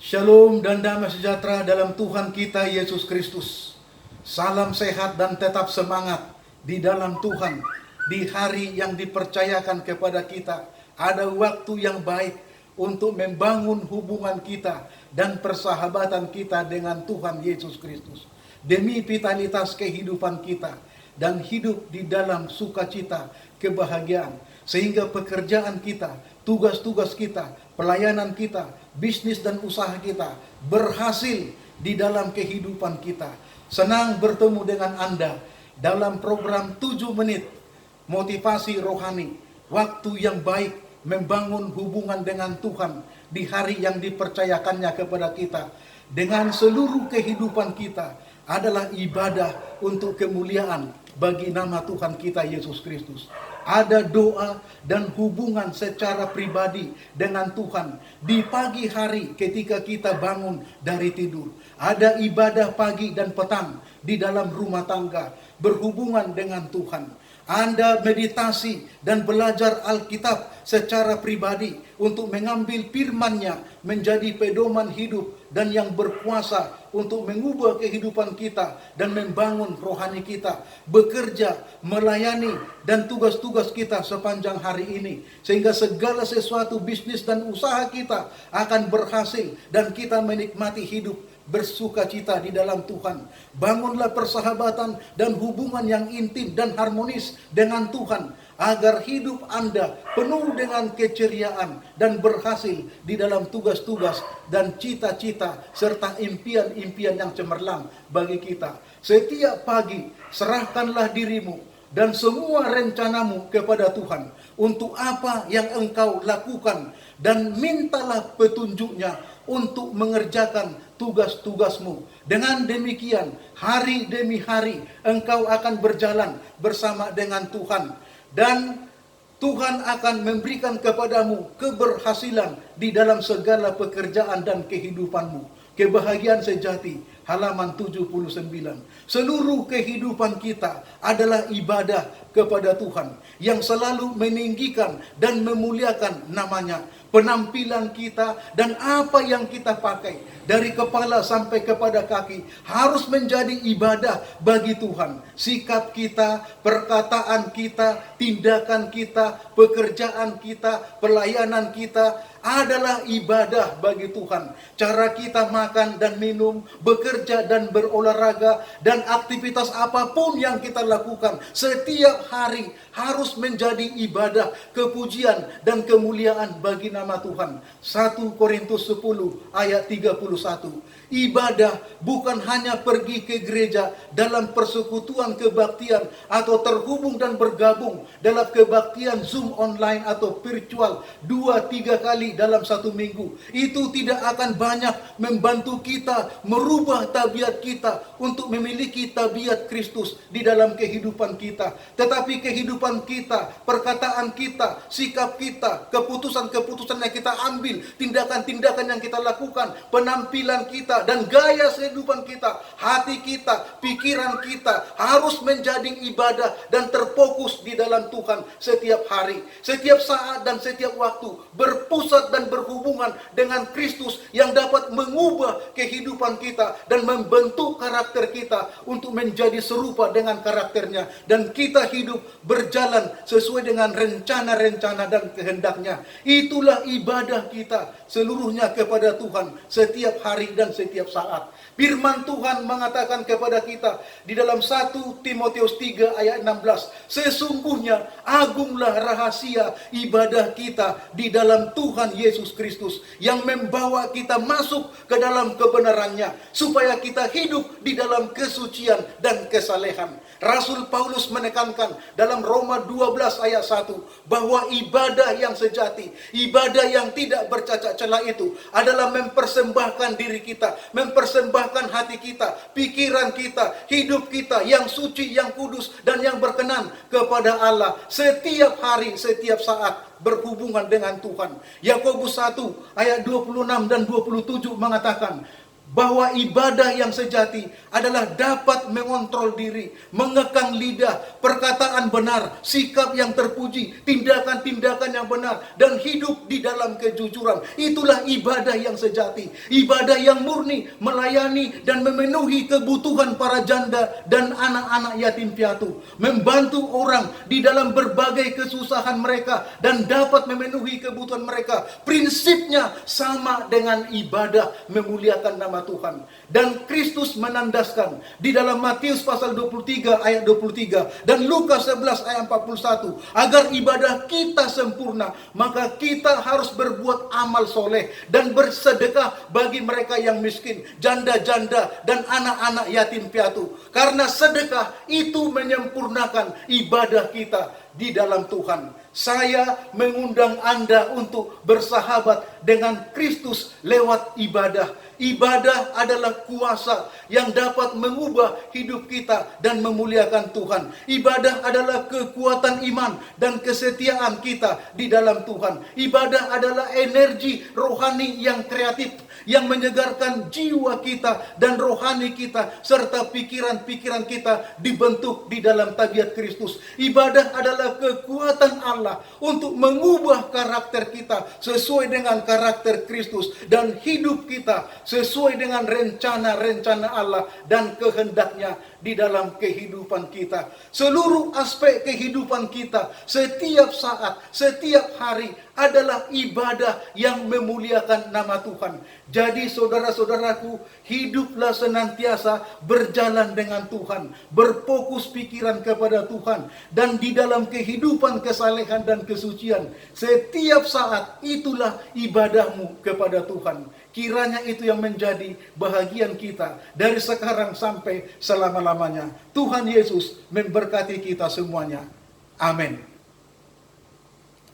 Shalom dan damai sejahtera dalam Tuhan kita Yesus Kristus. Salam sehat dan tetap semangat di dalam Tuhan. Di hari yang dipercayakan kepada kita, ada waktu yang baik untuk membangun hubungan kita dan persahabatan kita dengan Tuhan Yesus Kristus. Demi vitalitas kehidupan kita dan hidup di dalam sukacita, kebahagiaan. Sehingga pekerjaan kita, tugas-tugas kita, pelayanan kita, bisnis dan usaha kita berhasil di dalam kehidupan kita. Senang bertemu dengan Anda dalam program 7 menit motivasi rohani. Waktu yang baik membangun hubungan dengan Tuhan di hari yang dipercayakannya kepada kita. Dengan seluruh kehidupan kita adalah ibadah untuk kemuliaan bagi nama Tuhan kita Yesus Kristus. Ada doa dan hubungan secara pribadi dengan Tuhan di pagi hari ketika kita bangun dari tidur. Ada ibadah pagi dan petang di dalam rumah tangga berhubungan dengan Tuhan. Anda meditasi dan belajar Alkitab secara pribadi untuk mengambil firman-Nya menjadi pedoman hidup dan yang berkuasa untuk mengubah kehidupan kita dan membangun rohani kita, bekerja, melayani dan tugas-tugas kita sepanjang hari ini, sehingga segala sesuatu bisnis dan usaha kita akan berhasil dan kita menikmati hidup bersukacita di dalam Tuhan. Bangunlah persahabatan dan hubungan yang intim dan harmonis dengan Tuhan, agar hidup Anda penuh dengan keceriaan dan berhasil di dalam tugas-tugas dan cita-cita serta impian-impian yang cemerlang bagi kita. Setiap pagi serahkanlah dirimu dan semua rencanamu kepada Tuhan untuk apa yang engkau lakukan, dan mintalah petunjuknya untuk mengerjakan tugas-tugasmu. Dengan demikian, hari demi hari engkau akan berjalan bersama dengan Tuhan, dan Tuhan akan memberikan kepadamu keberhasilan di dalam segala pekerjaan dan kehidupanmu. Kebahagiaan sejati, halaman 79. Seluruh kehidupan kita adalah ibadah kepada Tuhan yang selalu meninggikan dan memuliakan namanya. Penampilan kita dan apa yang kita pakai dari kepala sampai kepada kaki harus menjadi ibadah bagi Tuhan. Sikap kita, perkataan kita, tindakan kita, pekerjaan kita, pelayanan kita adalah ibadah bagi Tuhan. Cara kita makan dan minum, bekerja dan berolahraga, dan aktivitas apapun yang kita lakukan setiap hari harus menjadi ibadah, kepujian dan kemuliaan bagi nama Tuhan. 1 Korintus 10 ayat 31. Ibadah bukan hanya pergi ke gereja dalam persekutuan kebaktian atau terhubung dan bergabung dalam kebaktian Zoom online atau virtual 2-3 kali dalam satu minggu. Itu tidak akan banyak membantu kita merubah tabiat kita untuk memiliki tabiat Kristus di dalam kehidupan kita. Tetapi kehidupan kita, perkataan kita, sikap kita, keputusan-keputusan yang kita ambil, tindakan-tindakan yang kita lakukan, penampilan kita, dan gaya kehidupan kita, hati kita, pikiran kita harus menjadi ibadah dan terfokus di dalam Tuhan setiap hari, setiap saat dan setiap waktu, berpusat dan berhubungan dengan Kristus yang dapat mengubah kehidupan kita dan membentuk karakter kita untuk menjadi serupa dengan karakternya, dan kita hidup berjalan sesuai dengan rencana-rencana dan kehendaknya. Itulah ibadah kita seluruhnya kepada Tuhan setiap hari dan setiap saat. Firman Tuhan mengatakan kepada kita di dalam 1 Timotius 3 ayat 16, sesungguhnya agunglah rahasia ibadah kita di dalam Tuhan Yesus Kristus yang membawa kita masuk ke dalam kebenarannya, supaya kita hidup di dalam kesucian dan kesalehan. Rasul Paulus menekankan dalam Roma 12 ayat 1 bahwa ibadah yang sejati, ibadah yang tidak bercacat celah itu adalah mempersembahkan diri kita, mempersembahkan hati kita, pikiran kita, hidup kita yang suci, yang kudus dan yang berkenan kepada Allah setiap hari, setiap saat berhubungan dengan Tuhan. Yakobus 1 ayat 26 dan 27 mengatakan, bahwa ibadah yang sejati adalah dapat mengontrol diri, mengekang lidah, perkataan benar, sikap yang terpuji, tindakan-tindakan yang benar, dan hidup di dalam kejujuran. Itulah ibadah yang sejati, ibadah yang murni, melayani dan memenuhi kebutuhan para janda dan anak-anak yatim piatu, membantu orang di dalam berbagai kesusahan mereka dan dapat memenuhi kebutuhan mereka. Prinsipnya sama dengan ibadah memuliakan nama Tuhan. Dan Kristus menandaskan di dalam Matius pasal 23 ayat 23 dan Lukas 11 ayat 41, agar ibadah kita sempurna, maka kita harus berbuat amal soleh dan bersedekah bagi mereka yang miskin, janda-janda dan anak-anak yatim piatu. Karena sedekah itu menyempurnakan ibadah kita di dalam Tuhan. Saya mengundang Anda untuk bersahabat dengan Kristus lewat ibadah. Ibadah adalah kuasa yang dapat mengubah hidup kita dan memuliakan Tuhan. Ibadah adalah kekuatan iman dan kesetiaan kita di dalam Tuhan. Ibadah adalah energi rohani yang kreatif, yang menyegarkan jiwa kita dan rohani kita, serta pikiran-pikiran kita dibentuk di dalam tabiat Kristus. Ibadah adalah kekuatan Allah untuk mengubah karakter kita sesuai dengan karakter Kristus, dan hidup kita sesuai dengan rencana-rencana Allah dan kehendaknya di dalam kehidupan kita. Seluruh aspek kehidupan kita, setiap saat, setiap hari adalah ibadah yang memuliakan nama Tuhan. Jadi saudara-saudaraku, hiduplah senantiasa berjalan dengan Tuhan, berfokus pikiran kepada Tuhan, dan di dalam kehidupan kesalehan dan kesucian, setiap saat itulah ibadahmu kepada Tuhan. Kiranya itu yang menjadi bahagian kita dari sekarang sampai selama-lamanya. Tuhan Yesus memberkati kita semuanya. Amin.